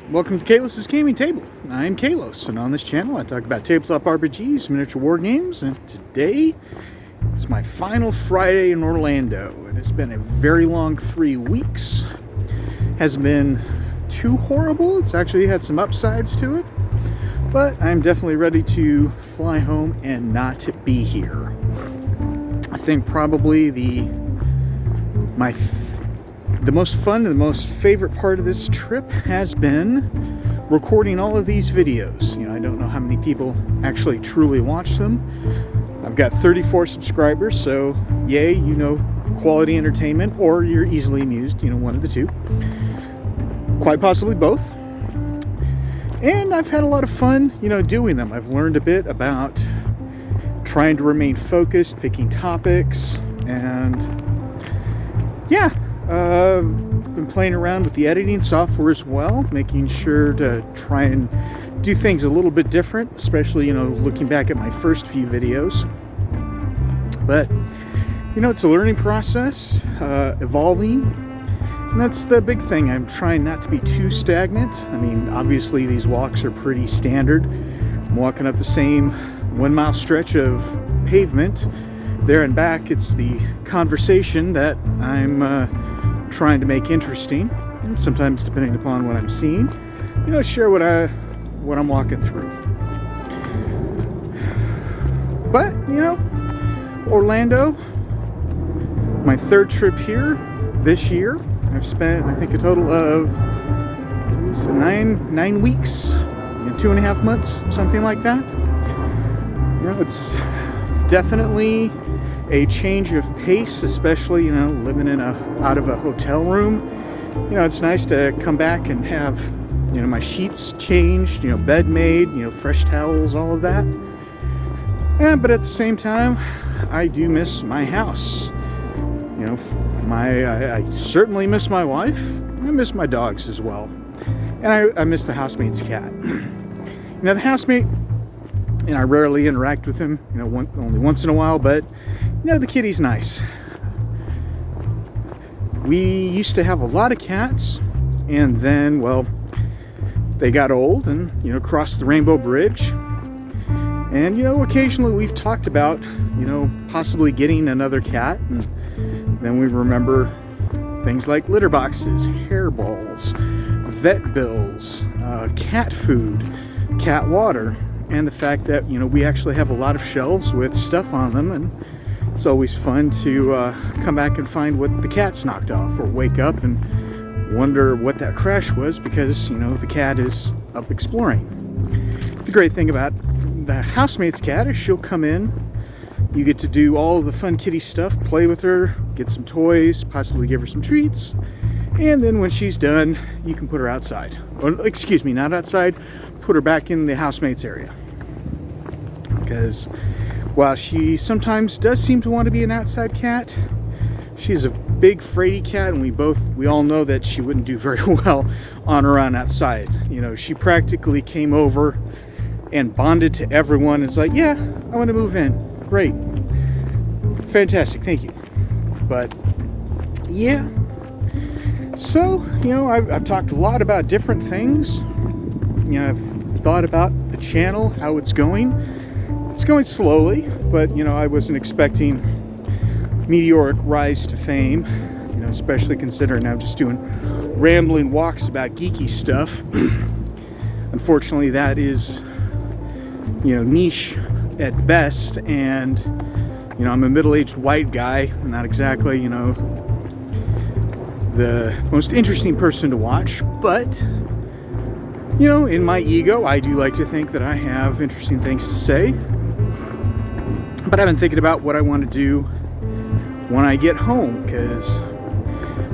Welcome to Khealos' Gaming Table. I'm Khealos, and on this channel I talk about tabletop RPGs, miniature war games, and today is my final Friday in Orlando. And it's been a very long 3 weeks. Hasn't been too horrible. It's actually had some upsides to it, but I'm definitely ready to fly home and not be here. I think probably the most fun and the most favorite part of this trip has been recording all of these videos. You know, I don't know how many people actually truly watch them. I've got 34 subscribers, so yay, you know, quality entertainment, or you're easily amused, you know, one of the two. Quite possibly both. And I've had a lot of fun, you know, doing them. I've learned a bit about trying to remain focused, picking topics, and yeah. Been playing around with the editing software as well, making sure to try and do things a little bit different, especially, you know, looking back at my first few videos. But, you know, it's a learning process, evolving, and that's the big thing. I'm trying not to be too stagnant. I mean, obviously these walks are pretty standard. I'm walking up the same 1 mile stretch of pavement there and back. It's the conversation that I'm trying to make interesting, and sometimes depending upon what I'm seeing, you know, share what I'm walking through. But, you know, Orlando, my third trip here this year. I've spent, I think, a total of nine weeks, you know, 2.5 months, something like that. You know, it's definitely a change of pace, especially, you know, living out of a hotel room. You know, it's nice to come back and have, you know, my sheets changed, you know, bed made, you know, fresh towels, all of that. But at the same time, I do miss my house. You know, I certainly miss my wife. I miss my dogs as well, and I miss the housemate's cat. You know, the housemate, and I rarely interact with him, you know, only once in a while, but, you know, the kitty's nice. We used to have a lot of cats, and then, well, they got old and, you know, crossed the Rainbow Bridge. And, you know, occasionally we've talked about, you know, possibly getting another cat, and then we remember things like litter boxes, hairballs, vet bills, cat food, cat water, and the fact that, you know, we actually have a lot of shelves with stuff on them, and it's always fun to come back and find what the cat's knocked off, or wake up and wonder what that crash was, because, you know, the cat is up exploring. The great thing about the housemate's cat is she'll come in, you get to do all of the fun kitty stuff, play with her, get some toys, possibly give her some treats, and then when she's done, you can put her outside. Or, excuse me, not outside, put her back in the housemate's area. Because while she sometimes does seem to want to be an outside cat, she's a big fraidy cat, and we all know that she wouldn't do very well on her own outside. You know, she practically came over and bonded to everyone. It's like, yeah, I want to move in. Great. Fantastic, thank you. But yeah, so, you know, I've talked a lot about different things. You know, I've thought about the channel, how it's going. It's going slowly, but, you know, I wasn't expecting meteoric rise to fame, you know, especially considering I'm just doing rambling walks about geeky stuff. Unfortunately, that is, you know, niche at best, and, you know, I'm a middle-aged white guy, not exactly, you know, the most interesting person to watch, but, you know, in my ego, I do like to think that I have interesting things to say. But I've been thinking about what I want to do when I get home, because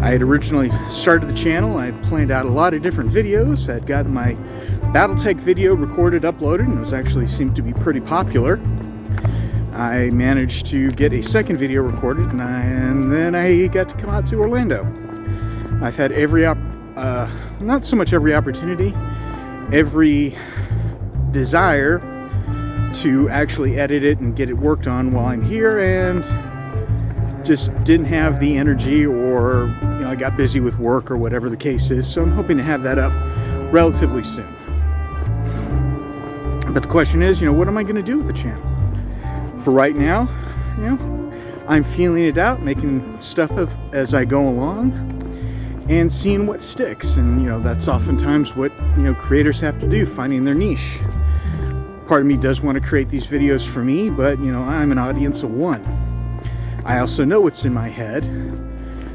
I had originally started the channel. I had planned out a lot of different videos. I'd gotten my Battletech video recorded, uploaded, and it was actually seemed to be pretty popular. I managed to get a second video recorded, and then I got to come out to Orlando. I've had not so much every opportunity, every desire to actually edit it and get it worked on while I'm here, and just didn't have the energy, or, you know, I got busy with work or whatever the case is. So I'm hoping to have that up relatively soon. But the question is, what am I going to do with the channel? For right now, I'm feeling it out, making stuff as I go along, and seeing what sticks. And that's oftentimes what creators have to do, finding their niche. Part of me does want to create these videos for me, but I'm an audience of one. I also know what's in my head,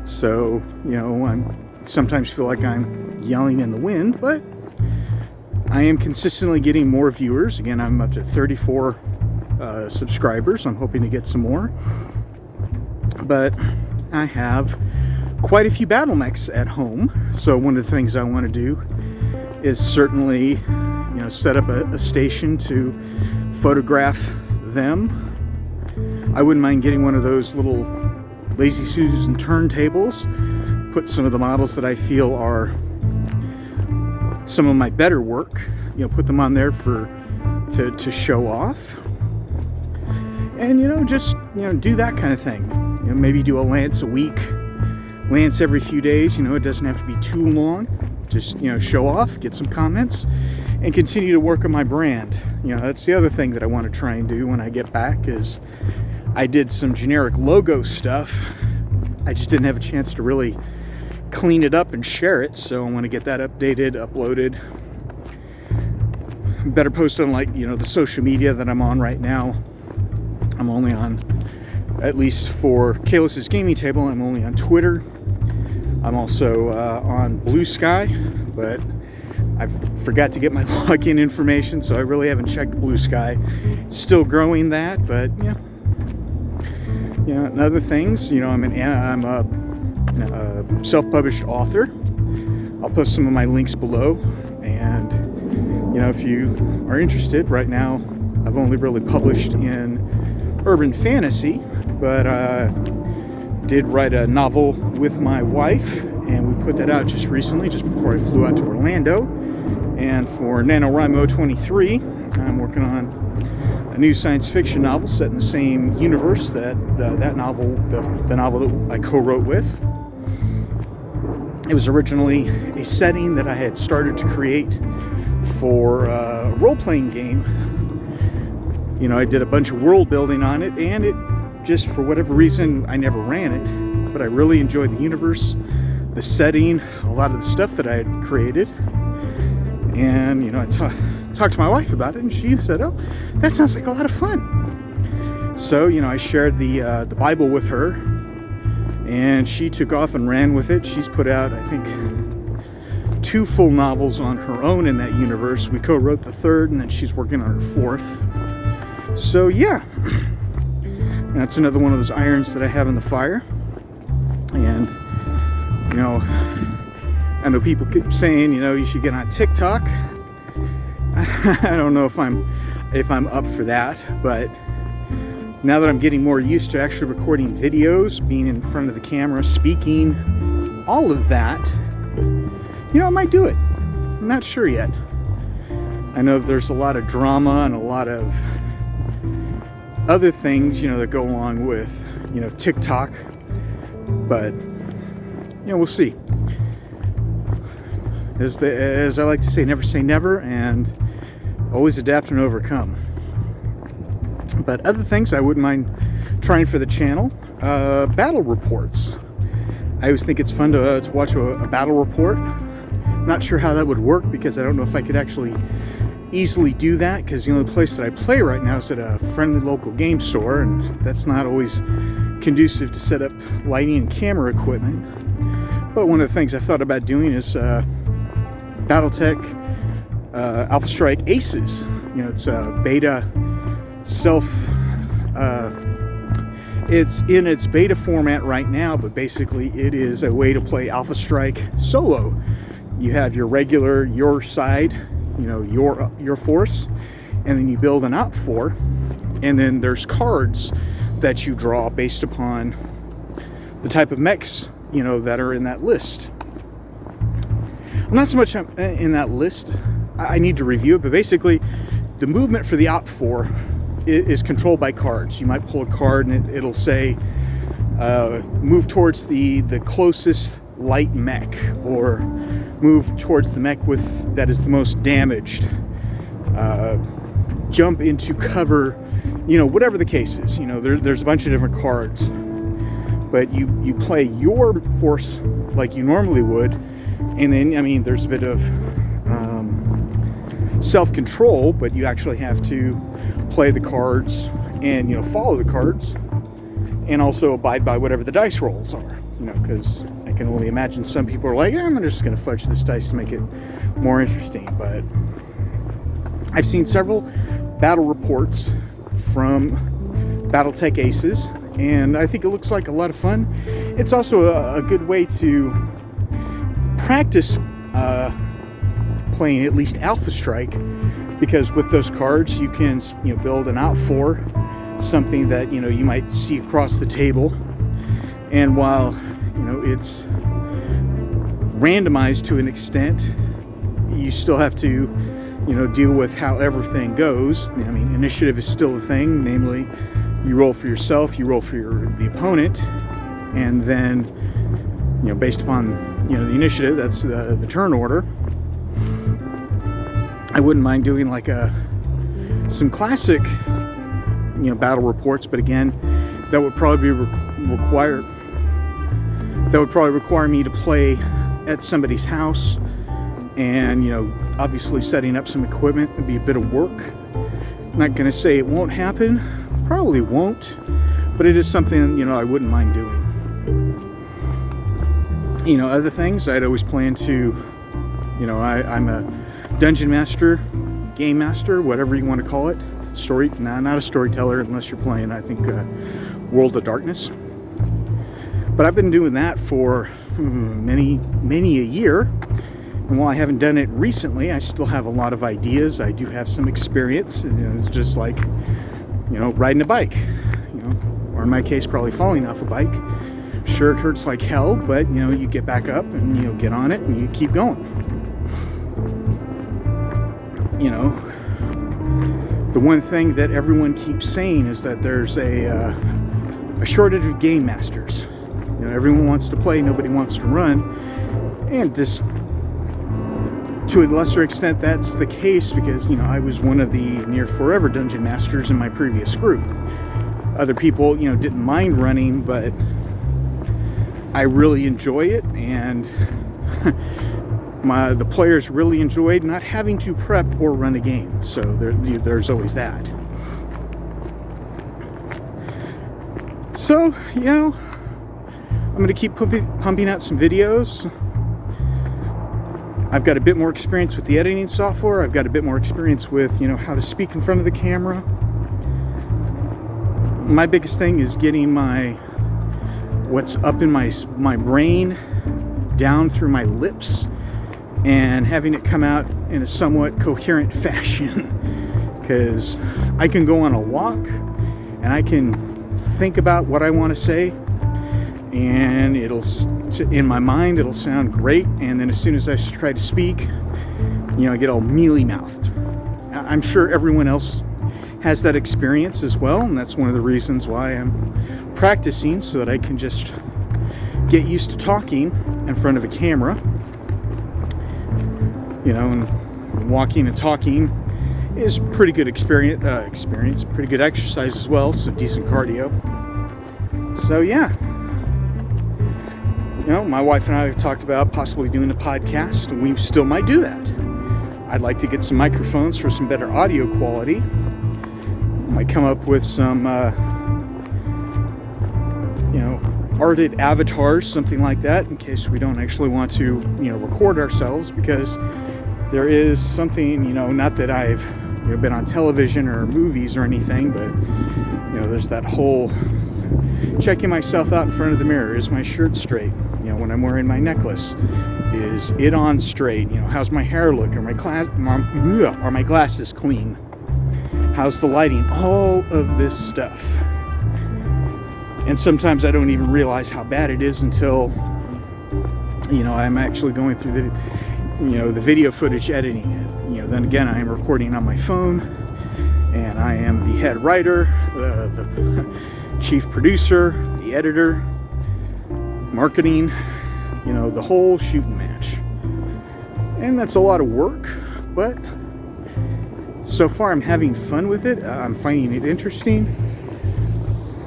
so I sometimes feel like I'm yelling in the wind, but I am consistently getting more viewers. Again, I'm up to 34 subscribers. I'm hoping to get some more. But I have quite a few battle mechs at home. So one of the things I want to do is certainly, set up a station to photograph them. I wouldn't mind getting one of those little Lazy Susan turntables. Put some of the models that I feel are some of my better work, put them on there to show off, and just do that kind of thing. Maybe do a lance a week, lance every few days. It doesn't have to be too long. Just show off, get some comments, and continue to work on my brand. That's the other thing that I want to try and do when I get back. Is I did some generic logo stuff. I just didn't have a chance to really clean it up and share it, so I want to get that updated, uploaded. Better post on the social media that I'm on right now. I'm only on, at least for Khealos' gaming table, I'm only on Twitter. I'm also on Blue Sky, but I forgot to get my login information, so I really haven't checked Blue Sky. Still growing that, but and other things. I'm a self-published author. I'll post some of my links below, and if you are interested, right now I've only really published in urban fantasy, but did write a novel with my wife, and we put that out just recently, just before I flew out to Orlando. And for NaNoWriMo 23, I'm working on a new science fiction novel set in the same universe that that novel, the novel that I co-wrote with. It was originally a setting that I had started to create for a role-playing game. I did a bunch of world building on it, and it just, for whatever reason, I never ran it. But I really enjoyed the universe, the setting, a lot of the stuff that I had created. And, I talked to my wife about it, and she said, "Oh, that sounds like a lot of fun." So, I shared the Bible with her, and she took off and ran with it. She's put out, I think, 2 full novels on her own in that universe. We co-wrote the 3rd, and then she's working on her 4th. So, yeah. And that's another one of those irons that I have in the fire. And, I know people keep saying, you should get on TikTok. I don't know if I'm up for that, but now that I'm getting more used to actually recording videos, being in front of the camera, speaking, all of that, I might do it. I'm not sure yet. I know there's a lot of drama and a lot of other things, that go along with, TikTok, but, we'll see. As I like to say never, and always adapt and overcome. But other things I wouldn't mind trying for the channel, battle reports. I always think it's fun to watch a battle report. Not sure how that would work, because I don't know if I could actually easily do that, because the only place that I play right now is at a friendly local game store, and that's not always conducive to set up lighting and camera equipment. But one of the things I've thought about doing is Battletech Alpha Strike Aces. It's a beta it's in its beta format right now, but basically it is a way to play Alpha Strike solo. You have your side, your force, and then you build an op for, and then there's cards that you draw based upon the type of mechs that are in that list. I'm not so much in that list. I need to review it, but basically the movement for the op 4 is controlled by cards. You might pull a card and it'll say move towards the closest light mech, or move towards the mech that is the most damaged, jump into cover, whatever the case is. There's a bunch of different cards, but you play your force like you normally would, and then there's a bit of self-control, but you actually have to play the cards and follow the cards, and also abide by whatever the dice rolls are. Because I can only imagine some people are like, I'm just going to fudge this dice to make it more interesting. But I've seen several battle reports from Battletech Aces, and I think it looks like a lot of fun. It's also a good way to practice playing at least Alpha Strike, because with those cards you can build an out for something that you might see across the table, and while it's randomized to an extent, you still have to deal with how everything goes. Initiative is still a thing, namely you roll for yourself, you roll for the opponent, and then based upon the initiative, that's the turn order. I wouldn't mind doing like some classic battle reports, but again, that would probably require me to play at somebody's house, and obviously setting up some equipment would be a bit of work. I'm not going to say it won't happen, probably won't, but it is something I wouldn't mind doing. Other things I'd always plan to, I'm a dungeon master, game master, whatever you want to call it. Not a storyteller unless you're playing, I think, World of Darkness. But I've been doing that for many a year, and while I haven't done it recently, I still have a lot of ideas. I do have some experience. It's just like riding a bike, or in my case, probably falling off a bike. Sure, it hurts like hell, but you get back up and get on it and you keep going. The one thing that everyone keeps saying is that there's a shortage of game masters. Everyone wants to play, nobody wants to run, and just to a lesser extent that's the case because I was one of the near forever dungeon masters in my previous group. Other people didn't mind running, but I really enjoy it, and the players really enjoyed not having to prep or run a game, so there's always that. So I'm going to keep pumping out some videos. I've got a bit more experience with the editing software. I've got a bit more experience with how to speak in front of the camera. My biggest thing is getting what's up in my brain down through my lips and having it come out in a somewhat coherent fashion, because I can go on a walk and I can think about what I want to say, and in my mind it'll sound great, and then as soon as I try to speak, I get all mealy-mouthed. I'm sure everyone else has that experience as well, and that's one of the reasons why I'm practicing, so that I can just get used to talking in front of a camera. And walking and talking is pretty good experience, pretty good exercise as well, so decent cardio. So yeah, my wife and I have talked about possibly doing a podcast, and we still might do that. I'd like to get some microphones for some better audio quality. Might come up with some arted avatars, something like that, in case we don't actually want to record ourselves, because there is something, not that I've been on television or movies or anything, but there's that whole checking myself out in front of the mirror. Is my shirt straight? When I'm wearing my necklace, is it on straight? How's my hair look? Are my glasses clean? How's the lighting? All of this stuff. And sometimes I don't even realize how bad it is until I'm actually going through the video footage, editing it. Then again, I am recording on my phone, and I am the head writer, the chief producer, the editor, marketing, you know, the whole shooting match. And that's a lot of work, but so far I'm having fun with it. I'm finding it interesting,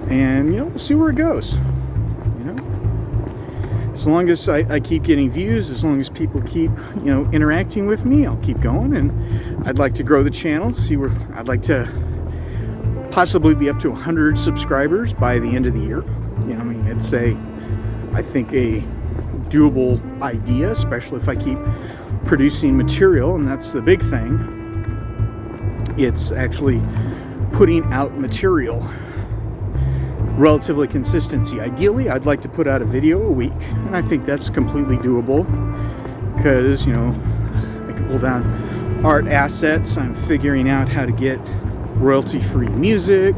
and you know, we'll see where it goes. You know, as long as I keep getting views, as long as people keep, you know, interacting with me, I'll keep going. And I'd like to grow the channel, see where I'd like to possibly be up to 100 subscribers by the end of the year. You know, I mean, it's I think a doable idea, especially if I keep producing material, and that's the big thing. It's actually putting out material, relatively consistency. Ideally, I'd like to put out a video a week, and I think that's completely doable because, you know, I can pull down art assets. I'm figuring out how to get royalty-free music.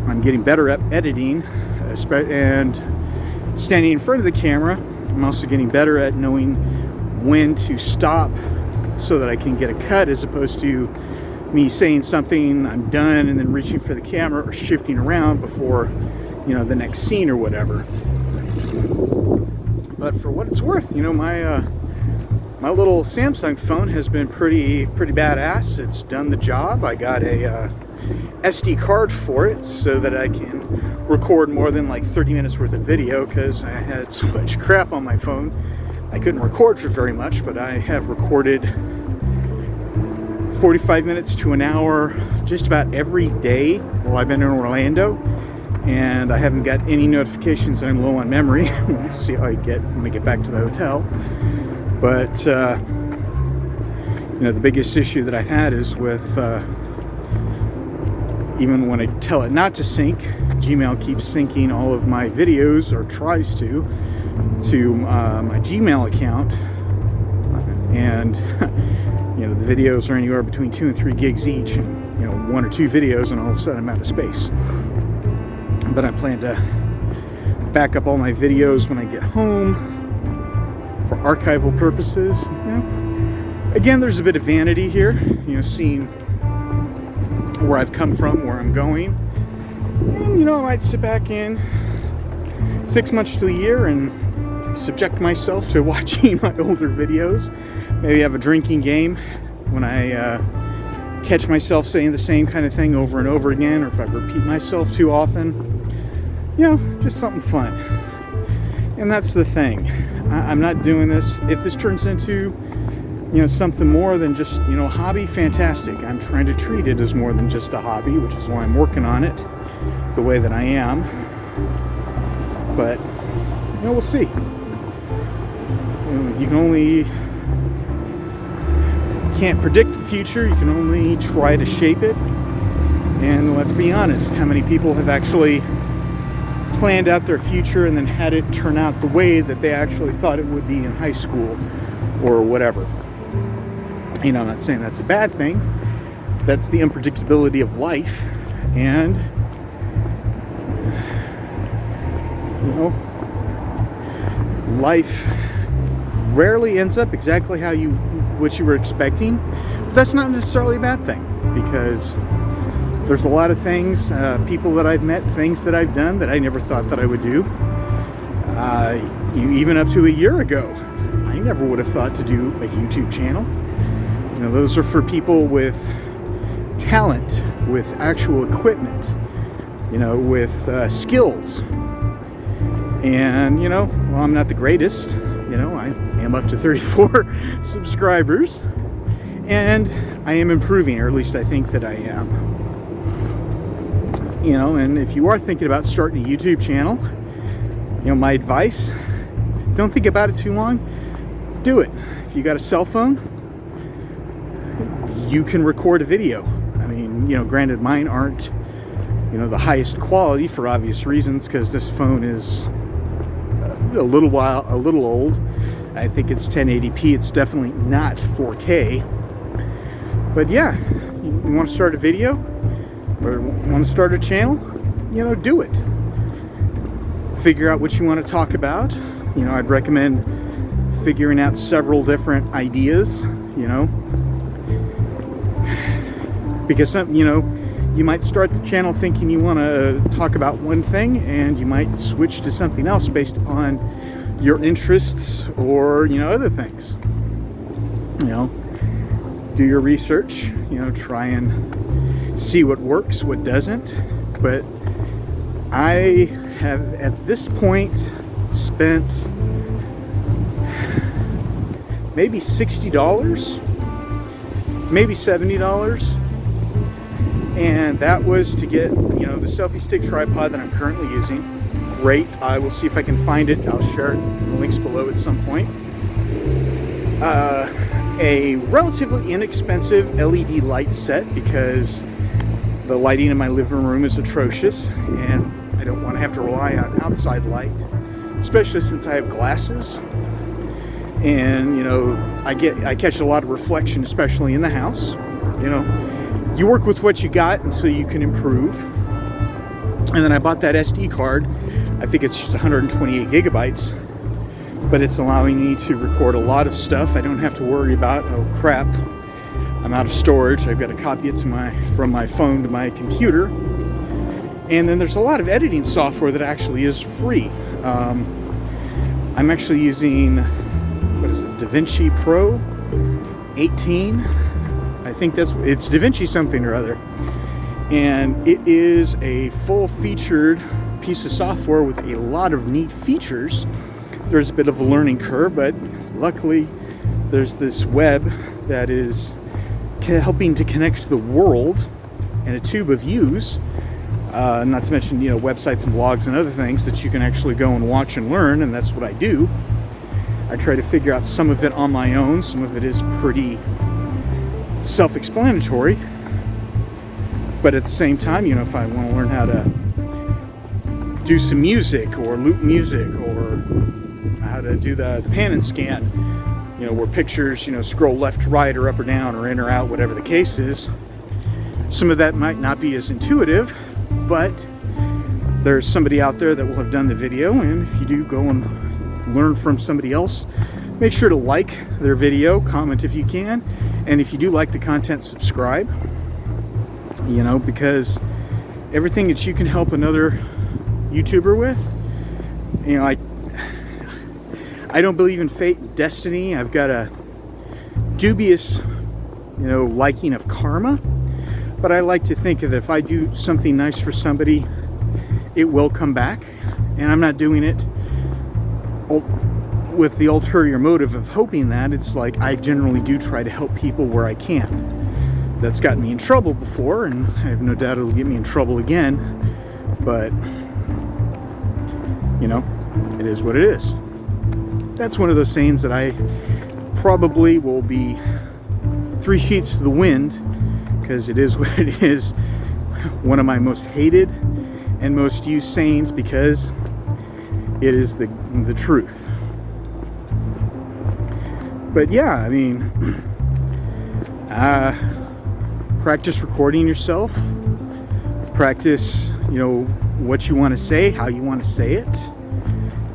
I'm getting better at editing, and standing in front of the camera, I'm also getting better at knowing when to stop so that I can get a cut, as opposed to me saying something, I'm done, and then reaching for the camera or shifting around before, you know, the next scene or whatever. But for what it's worth, you know, my little Samsung phone has been pretty badass. It's done the job. I got a SD card for it so that I can record more than like 30 minutes worth of video, because I had so much crap on my phone I couldn't record for very much. But I have recorded 45 minutes to an hour just about every day while I've been in Orlando, and I haven't got any notifications that I'm low on memory. We'll see how I get when we get back to the hotel. But you know, the biggest issue that I've had is with even when I tell it not to sync, Gmail keeps syncing all of my videos, or tries to my Gmail account, and you know, the videos are anywhere between 2 and 3 gigs each, and, you know, 1 or 2 videos, and all of a sudden I'm out of space. But I plan to back up all my videos when I get home for archival purposes. You know, again, there's a bit of vanity here, you know, seeing where I've come from, where I'm going. And, you know, I might sit back in 6 months to a year and subject myself to watching my older videos. Maybe have a drinking game when I catch myself saying the same kind of thing over and over again, or if I repeat myself too often. You know, just something fun. And that's the thing. I'm not doing this. If this turns into, you know, something more than just, you know, a hobby, fantastic. I'm trying to treat it as more than just a hobby, which is why I'm working on it the way that I am. But, you know, we'll see. You can only... can't predict the future. You can only try to shape it. And let's be honest, how many people have actually planned out their future and then had it turn out the way that they actually thought it would be in high school or whatever? You know, I'm not saying that's a bad thing. That's the unpredictability of life. And, you know, life rarely ends up exactly what you were expecting. But that's not necessarily a bad thing, because there's a lot of things, people that I've met, things that I've done that I never thought that I would do. Even up to a year ago, I never would have thought to do a YouTube channel. You know, those are for people with talent, with actual equipment, you know, with skills. And, you know, well, I'm not the greatest. You know, I am up to 34 subscribers, and I am improving, or at least I think that I am. You know, and if you are thinking about starting a YouTube channel, you know, my advice, don't think about it too long. Do it. If you got a cell phone, you can record a video. I mean, you know, granted, mine aren't, you know, the highest quality for obvious reasons, because this phone is a little old. I think it's 1080p. It's definitely not 4K. But yeah, you want to start a video or want to start a channel, you know, do it. Figure out what you want to talk about. You know, I'd recommend figuring out several different ideas, you know, because some, you know, you might start the channel thinking you want to talk about one thing, and you might switch to something else based upon your interests or, other things. Do your research, try and see what works, what doesn't. But I have at this point spent maybe $60, maybe $70, and that was to get the selfie stick tripod that I'm currently using. Great. I will see if I can find it. I'll share the links below at some point. A relatively inexpensive LED light set, because the lighting in my living room is atrocious and I don't want to have to rely on outside light, especially since I have glasses. And I catch a lot of reflection, especially in the house. You work with what you got until you can improve. And then I bought that SD card. I think it's just 128 gigabytes, but it's allowing me to record a lot of stuff. I don't have to worry about, oh crap, I'm out of storage. I've got to copy it from my phone to my computer. And then there's a lot of editing software that actually is free. I'm actually using, DaVinci Pro 18. I think it's DaVinci something or other. And it is a full-featured piece of software with a lot of neat features. There's a bit of a learning curve, but luckily there's this web that is helping to connect the world and a tube of views. Not to mention, websites and blogs and other things that you can actually go and watch and learn, and that's what I do. I try to figure out some of it on my own. Some of it is pretty self-explanatory. But at the same time, if I want to learn how to do some music or loop music, or how to do the pan and scan, where pictures, scroll left to right or up or down or in or out, whatever the case is, some of that might not be as intuitive, but there's somebody out there that will have done the video. And if you do go and learn from somebody else, make sure to like their video, comment if you can, and if you do like the content, subscribe. Because everything that you can help another YouTuber with, I don't believe in fate and destiny. I've got a dubious, liking of karma, but I like to think that if I do something nice for somebody, it will come back. And I'm not doing it with the ulterior motive of hoping that. It's like I generally do try to help people where I can. That's gotten me in trouble before, and I have no doubt it'll get me in trouble again. But, it is what it is. That's one of those sayings that I probably will be 3 sheets to the wind, because it is what it is. One of my most hated and most used sayings, because it is the truth. But yeah, practice recording yourself. Practice, what you want to say, how you want to say it.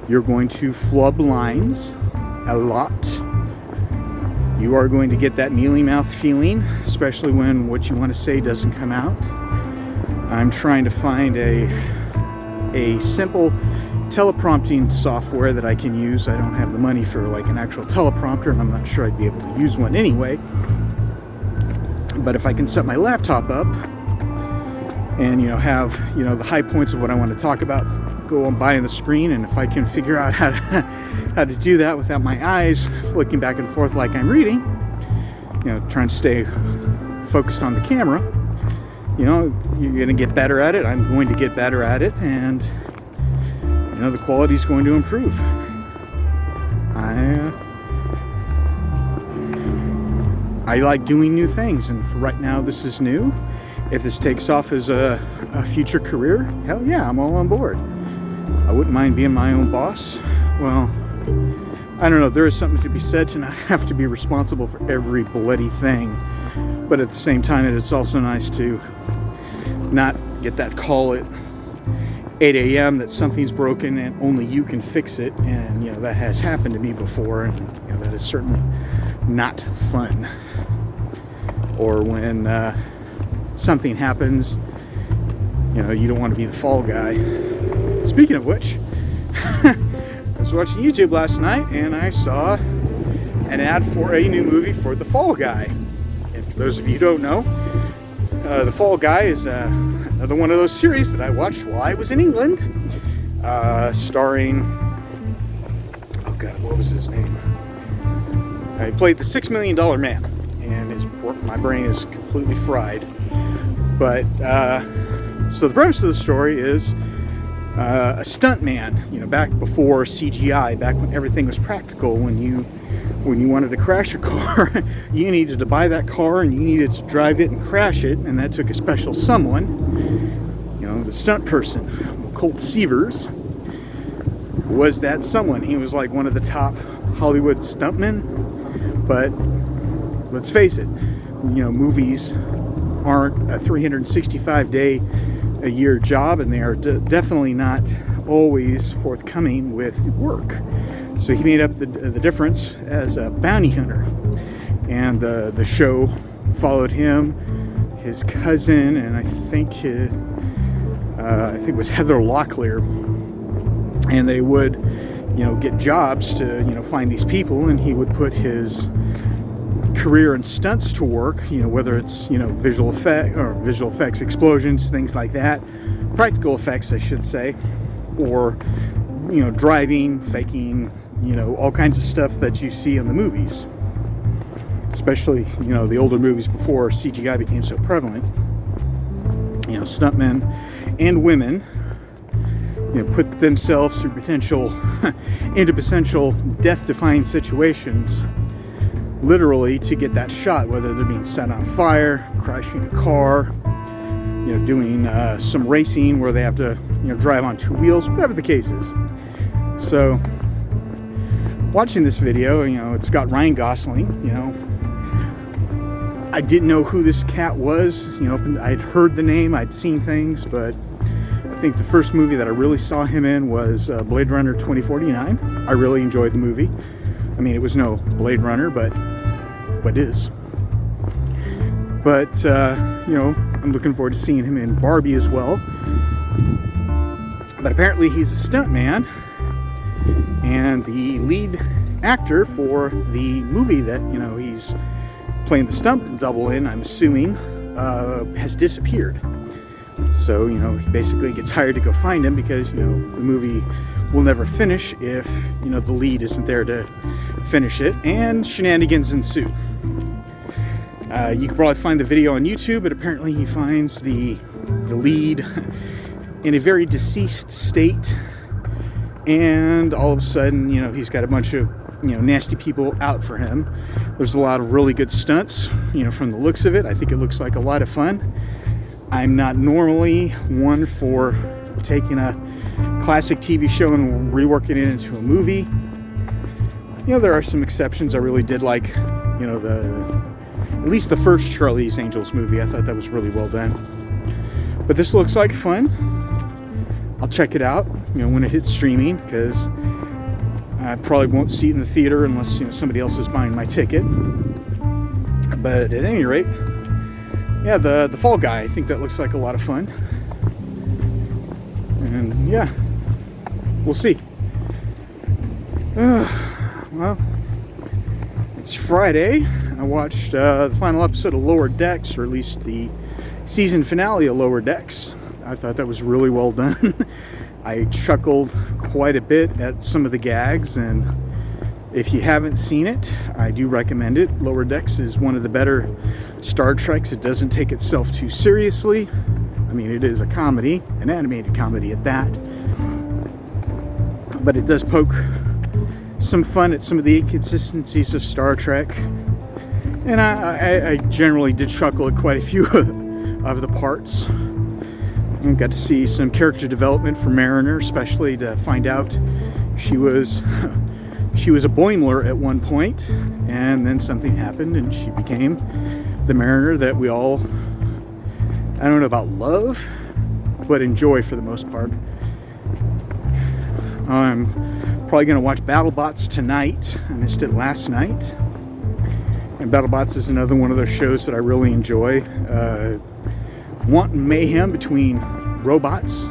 You're going to flub lines a lot. You are going to get that mealy mouth feeling, especially when what you want to say doesn't come out. I'm trying to find a simple teleprompting software that I can use. I don't have the money for an actual teleprompter, and I'm not sure I'd be able to use one anyway. But if I can set my laptop up and have the high points of what I want to talk about go on by on the screen, and if I can figure out how to do that without my eyes flicking back and forth like I'm reading, trying to stay focused on the camera, you're going to get better at it. I'm going to get better at it, and the quality is going to improve. I like doing new things, and for right now this is new. If this takes off as a future career, hell yeah, I'm all on board. I wouldn't mind being my own boss. Well, I don't know, there is something to be said to not have to be responsible for every bloody thing. But at the same time, it's also nice to not get that call at 8 a.m. that something's broken and only you can fix it. And, that has happened to me before, and that is certainly not fun. Or when something happens, you don't want to be the fall guy. Speaking of which, I was watching YouTube last night and I saw an ad for a new movie for The Fall Guy. And for those of you who don't know, The Fall Guy is another one of those series that I watched while I was in England, starring, oh god, what was his name? He played the $6 Million Man, and my brain is completely fried. But so the premise of the story is a stuntman, you know, back before CGI, back when everything was practical. When you wanted to crash a car, you needed to buy that car and you needed to drive it and crash it, and that took a special someone. You know, the stunt person, Colt Seavers, was that someone. He was like one of the top Hollywood stuntmen. But let's face it, you know, movies aren't a 365-day-a-year job, and they are definitely not always forthcoming with work. So he made up the difference as a bounty hunter, and the show followed him, his cousin, and I think it was Heather Locklear, and they would, you know, get jobs to, you know, find these people, and he would put his career in stunts to work, you know, whether it's, you know, visual effects, explosions, things like that, practical effects, I should say, or, you know, driving, faking, you know, all kinds of stuff that you see in the movies, especially, you know, the older movies before CGI became so prevalent. You know, stuntmen and women, you know, put themselves through into potential death-defying situations, literally, to get that shot, whether they're being set on fire, crashing a car, you know, doing some racing where they have to, you know, drive on two wheels, whatever the case is. So, watching this video, you know, it's got Ryan Gosling, you know. I didn't know who this cat was, you know, I'd heard the name, I'd seen things, but I think the first movie that I really saw him in was Blade Runner 2049. I really enjoyed the movie. I mean, it was no Blade Runner, but it is. But, you know, I'm looking forward to seeing him in Barbie as well. But apparently he's a stuntman, and the lead actor for the movie that, you know, he's playing the stunt double in, I'm assuming, has disappeared. So, you know, he basically gets hired to go find him because, you know, the movie will never finish if, you know, the lead isn't there to finish it, and shenanigans ensue. You can probably find the video on YouTube, but apparently he finds the lead in a very deceased state, and all of a sudden, you know, he's got a bunch of, you know, nasty people out for him. There's a lot of really good stunts, you know, from the looks of it. I think it looks like a lot of fun. I'm not normally one for taking a classic TV show and reworking it into a movie. You know, there are some exceptions. I really did like, you know, at least the first Charlie's Angels movie. I thought that was really well done. But this looks like fun. I'll check it out, you know, when it hits streaming, because I probably won't see it in the theater unless, you know, somebody else is buying my ticket. But at any rate, yeah, the Fall Guy, I think that looks like a lot of fun. And yeah, we'll see. Well, it's Friday. I watched the final episode of Lower Decks, or at least the season finale of Lower Decks. I thought that was really well done. I chuckled quite a bit at some of the gags, and if you haven't seen it, I do recommend it. Lower Decks is one of the better Star Treks. It doesn't take itself too seriously. I mean, it is a comedy, an animated comedy at that. But it does poke some fun at some of the inconsistencies of Star Trek. And I generally did chuckle at quite a few of the parts. I got to see some character development for Mariner, especially to find out she was a Boimler at one point, and then something happened and she became the Mariner that we all, I don't know about love, but enjoy for the most part. I'm probably going to watch Battlebots tonight. I missed it last night. And Battlebots is another one of those shows that I really enjoy. Wanton mayhem between robots.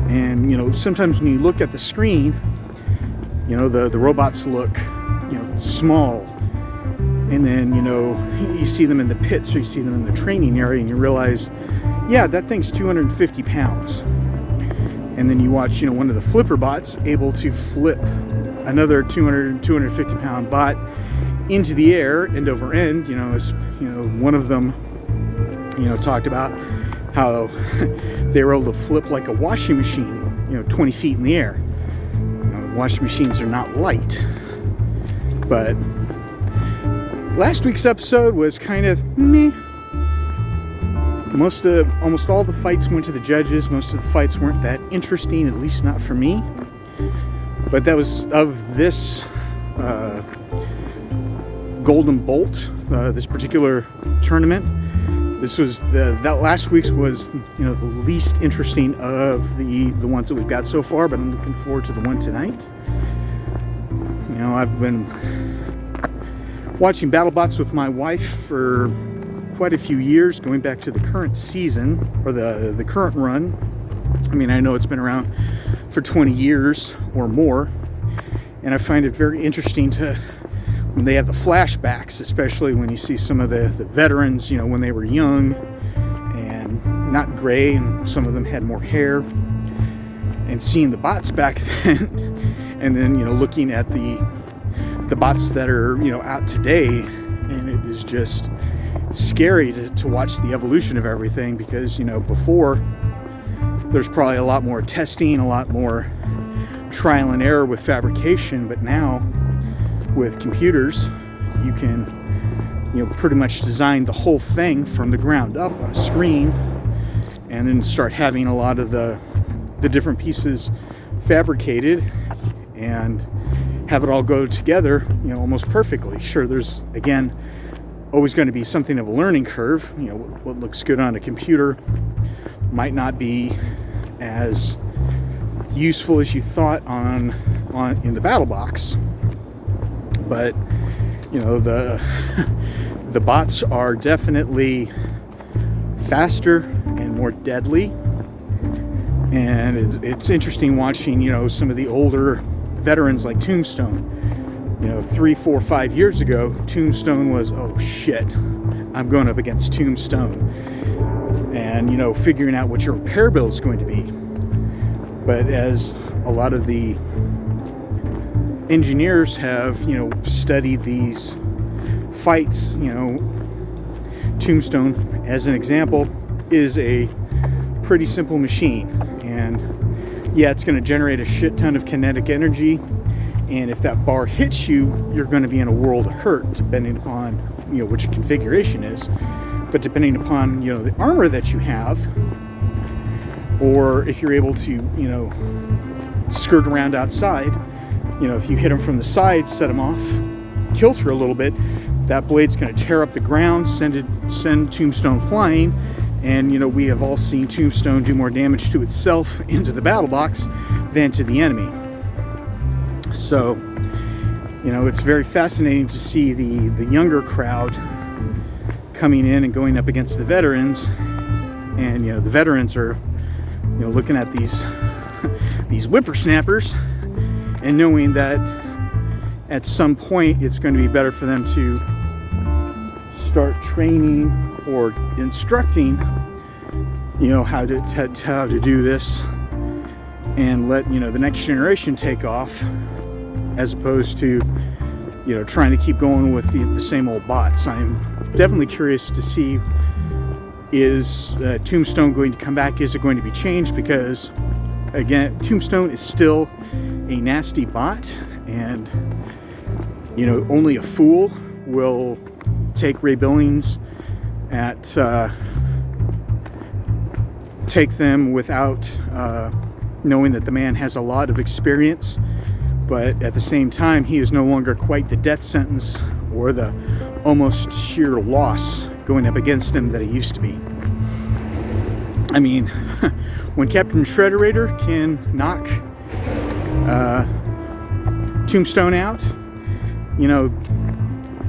And, you know, sometimes when you look at the screen, You know, the robots look, you know, small. And then, you know, you see them in the pits or you see them in the training area and you realize, yeah, that thing's 250 pounds. And then you watch, you know, one of the flipper bots able to flip another 250 pound bot into the air end over end. You know, as you know, one of them, you know, talked about how they were able to flip like a washing machine, you know, 20 feet in the air. You know, washing machines are not light. But last week's episode was kind of meh. Almost all the fights went to the judges. Most of the fights weren't that interesting, at least not for me. But that was of this Golden Bolt, this particular tournament. This was that last week's was, you know, the least interesting of the ones that we've got so far. But I'm looking forward to the one tonight. You know, I've been watching Battlebots with my wife for quite a few years, going back to the current season, or the current run. I mean, I know it's been around for 20 years or more, and I find it very interesting when they have the flashbacks, especially when you see some of the veterans, you know, when they were young and not gray, and some of them had more hair, and seeing the bots back then, and then, you know, looking at the bots that are, you know, out today, and it is just scary to watch the evolution of everything, because, you know, before there's probably a lot more testing, a lot more trial and error with fabrication, but now with computers you can, you know, pretty much design the whole thing from the ground up on a screen, and then start having a lot of the different pieces fabricated and have it all go together, you know, almost perfectly. Sure, there's, again, always going to be something of a learning curve. You know, what looks good on a computer might not be as useful as you thought on in the battle box. But, you know, the bots are definitely faster and more deadly, and it's interesting watching, you know, some of the older veterans like Tombstone. You know, 3, 4, 5 years ago, Tombstone was, oh shit, I'm going up against Tombstone. And, you know, figuring out what your repair bill is going to be. But as a lot of the engineers have, you know, studied these fights, you know, Tombstone, as an example, is a pretty simple machine. And yeah, it's going to generate a shit ton of kinetic energy. And if that bar hits you, you're going to be in a world of hurt, depending upon, you know, which configuration is. But depending upon, you know, the armor that you have, or if you're able to, you know, skirt around outside, you know, if you hit them from the side, set them off kilter a little bit, that blade's going to tear up the ground, send Tombstone flying. And, you know, we have all seen Tombstone do more damage to itself into the battle box than to the enemy. So, you know, it's very fascinating to see the younger crowd coming in and going up against the veterans. And, you know, the veterans are, you know, looking at these whippersnappers and knowing that at some point it's going to be better for them to start training or instructing, you know, how to do this, and let, you know, the next generation take off, as opposed to, you know, trying to keep going with the same old bots. I'm definitely curious to see, is Tombstone going to come back? Is it going to be changed? Because, again, Tombstone is still a nasty bot, and, you know, only a fool will take Ray Billings take them without knowing that the man has a lot of experience. But at the same time, he is no longer quite the death sentence or the almost sheer loss going up against him that he used to be. I mean, when Captain Shredderator can knock Tombstone out, you know,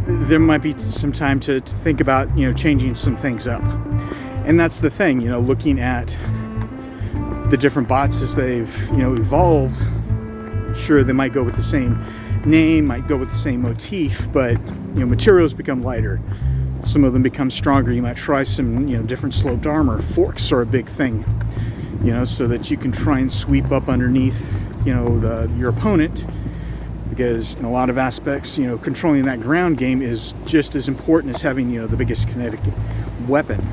there might be some time to think about, you know, changing some things up. And that's the thing, you know, looking at the different bots as they've, you know, evolved. Sure, they might go with the same name, might go with the same motif, but materials become lighter. Some of them become stronger. You might try some different sloped armor. Forks are a big thing, so that you can try and sweep up underneath your opponent, because in a lot of aspects controlling that ground game is just as important as having the biggest kinetic weapon.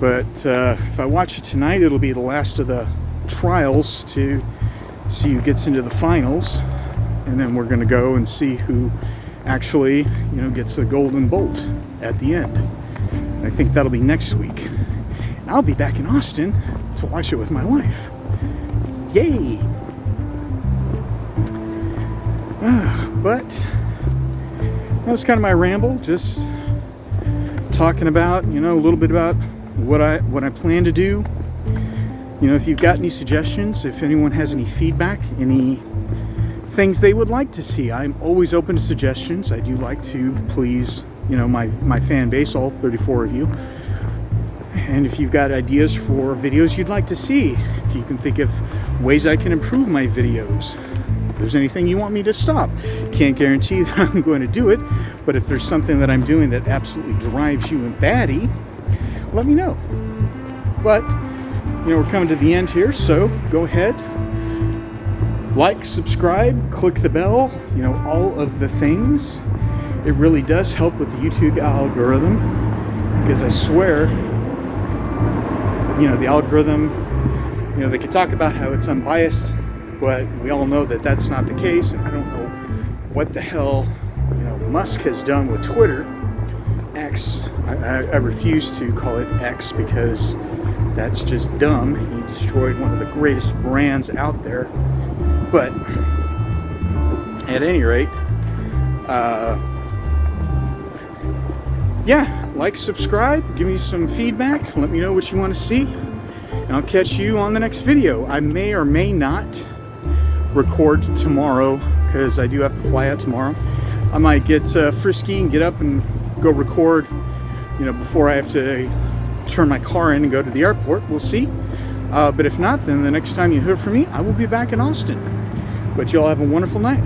But if I watch it tonight, it'll be the last of the trials to see who gets into the finals, and then we're going to go and see who actually gets the golden bolt at the end. And I think that'll be next week. And I'll be back in Austin to watch it with my wife. Yay! But that was kind of my ramble, just talking about a little bit about what I plan to do. If you've got any suggestions, if anyone has any feedback, any things they would like to see, I'm always open to suggestions. I do like to please my fan base, all 34 of you. And if you've got ideas for videos you'd like to see, if you can think of ways I can improve my videos, if there's anything you want me to stop, can't guarantee that I'm going to do it, but if there's something that I'm doing that absolutely drives you in batty, let me know. But we're coming to the end here, so go ahead, like, subscribe, click the bell, all of the things. It really does help with the YouTube algorithm, because I swear, the algorithm, they could talk about how it's unbiased, but we all know that that's not the case. And I don't know what the hell, Musk has done with Twitter. X, I refuse to call it X because that's just dumb. He destroyed one of the greatest brands out there. But at any rate, like, subscribe, give me some feedback, let me know what you want to see, and I'll catch you on the next video. I may or may not record tomorrow because I do have to fly out tomorrow. I might get frisky and get up and go record, before I have to turn my car in and go to the airport. We'll see. But if not, then the next time you hear from me, I will be back in Austin. But y'all have a wonderful night.